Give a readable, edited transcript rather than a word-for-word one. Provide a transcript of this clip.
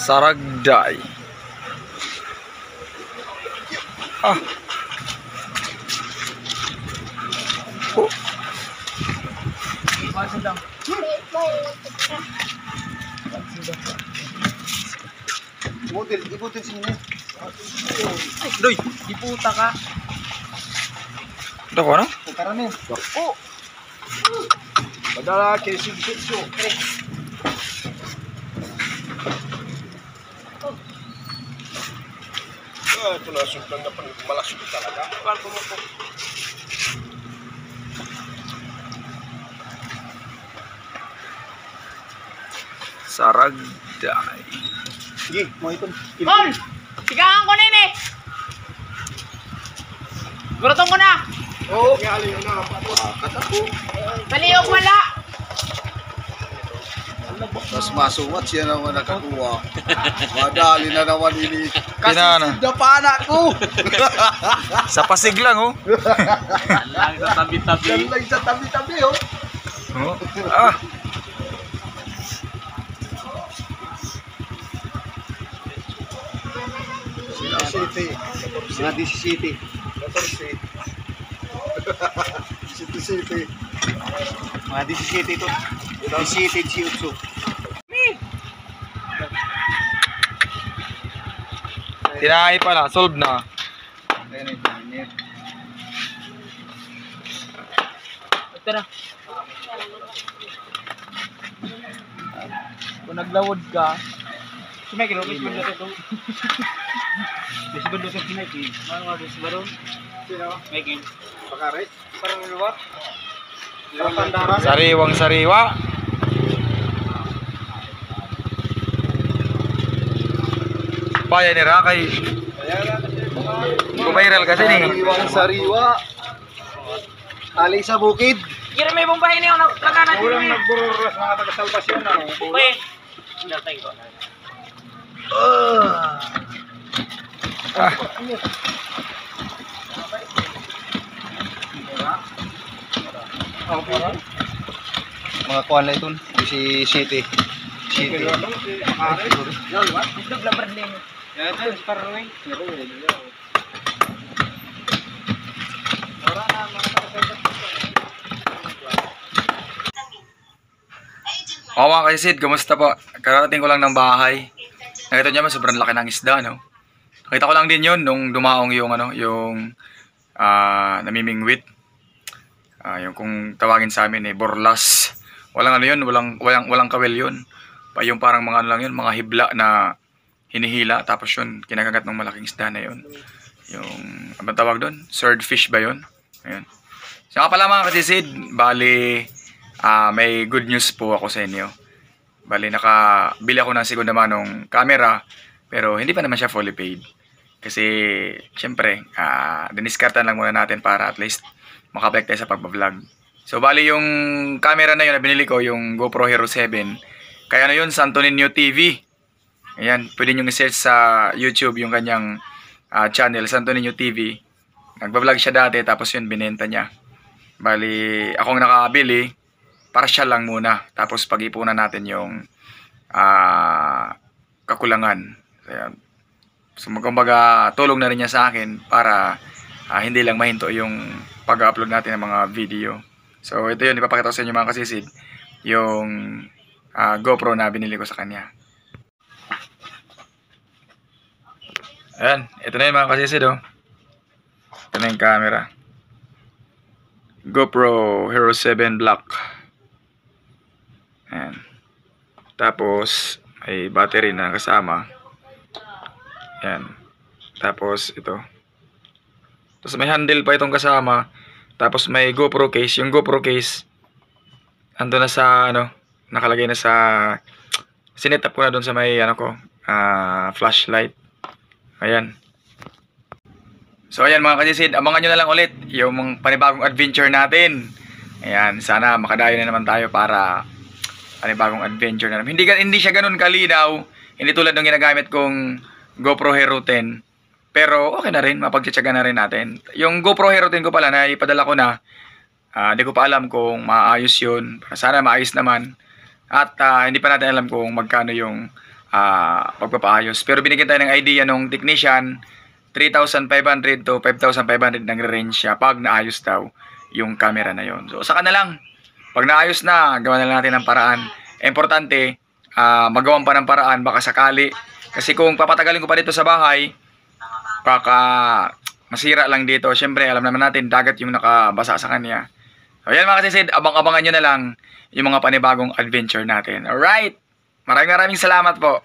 Saragday. Ah. Oh. Ikutin sini. Doy, Diputa ka. ito ko ano? Putaran eh. Oh. Padala kay Sigso. Ito na sundan na pang malasok talaga. Parang mo po. Saragday. Sige, mo ito. Mon! Sigahan ko na yun eh! Gurutong ko na! Oo, kaya alin na. Katako. Baliyog wala! Mas masuwat siya naman nakakuha. Madali na naman ini. Kasi Kinana. napana ko. Sa pasig lang oh. Lang sa tabi-tabi. Yan lang sa tabi-tabi oh. Oh. Ah. City. Mga 17. 14. City. Mga 17 ito. 17, 18. Tinahay pala, solve na. Ito na. Kung naglawod ka, sumay kilo, bis bando ito. Bis bando ito sinay ki. Ano nga bis bando? Sino? Making. Pakarit? Parang luwat. Pandaran? Sariwang sariwa. Paya ni Rakay. Kumiral kasi ni. Sariwang sariwa. Ali sa bukid. Kira may bumbay niyo nagkakanan. Ulang nagbururas mga taga-salvasyon na. Uy. Datay ko. Ah. Mga kuwan lang ito. Si City. City. Dog labar din. Yan ito. Sparrow. Oo mga kaisid, kumusta po? Kararating ko lang ng bahay. Nakita niyo naman sobrang laki ng isda, no? Nakita ko lang din yun nung dumaong yung ano, yung namimingwit. Yung kung tawagin sa amin eh, borlas. Walang ano yun, walang kawel yun. Yung parang mga ano lang yun, mga hibla na hinihila. Tapos yun, kinakagat ng malaking isda na yun. Yung, ano ba tawag doon? Swordfish ba yun? Ayun. So nga pala mga kasisid, bali, may good news po ako sa inyo. Bali, nakabili ako ng segunda manong camera, pero hindi pa naman siya fully paid. Kasi, syempre, diniskartan lang muna natin para at least makabalik tayo sa pagbablog. So, bali yung camera na yun na binili ko, yung GoPro Hero 7, kaya na yun, Santo Niño TV. Ayan, pwede nyo i-search sa YouTube yung kanyang channel, Santo Niño TV. Nagbablog siya dati, tapos yun, binenta niya. Bali, akong nakabili, partial lang muna. Tapos pag-ipunan natin yung kakulangan. Ayan. So, kumbaga, tulong na rin niya sa akin para hindi lang mahinto yung pag-upload natin ng mga video. So, ito yun, ipapakita ko sa inyo mga kasisid, yung GoPro na binili ko sa kanya. Ayan, ito na yun mga kasisid, oh. Ito na yung camera. GoPro Hero 7 Black. Ayan. Tapos, may battery na kasama. Ayan. Tapos, ito. Tapos, may handle pa itong kasama. Tapos, may GoPro case. Yung GoPro case, ando na sa, ano, nakalagay na sa, sinetap ko na doon sa may, ano ko, flashlight. Ayan. So, ayan mga kasisid, abangan nyo na lang ulit yung panibagong adventure natin. Ayan, sana makadayo na naman tayo para panibagong adventure na naman. Hindi siya ganun kalinaw, hindi tulad ng ginagamit kong GoPro Hero 10. Pero okay na rin, mapagtsatsaga na rin natin. Yung GoPro Hero 10 ko pala, na ipadala ko na, hindi ko pa alam kung maayos yun. Sana maayos naman. At hindi pa natin alam kung magkano yung pagpapaayos. Pero binigyan tayo ng idea nung technician, 3,500 to 5,500 ng range siya pag naayos daw yung camera na yon. So saka na lang, pag naayos na, gawa na lang natin ng paraan. Importante, magawan pa ng paraan baka sakali. Kasi kung papatagalin ko pa dito sa bahay, baka masira lang dito. Siyempre, alam naman natin, dagat yung nakabasa sa kanya. So yan mga kasisid, abang-abangan nyo na lang yung mga panibagong adventure natin. Alright! Maraming salamat po.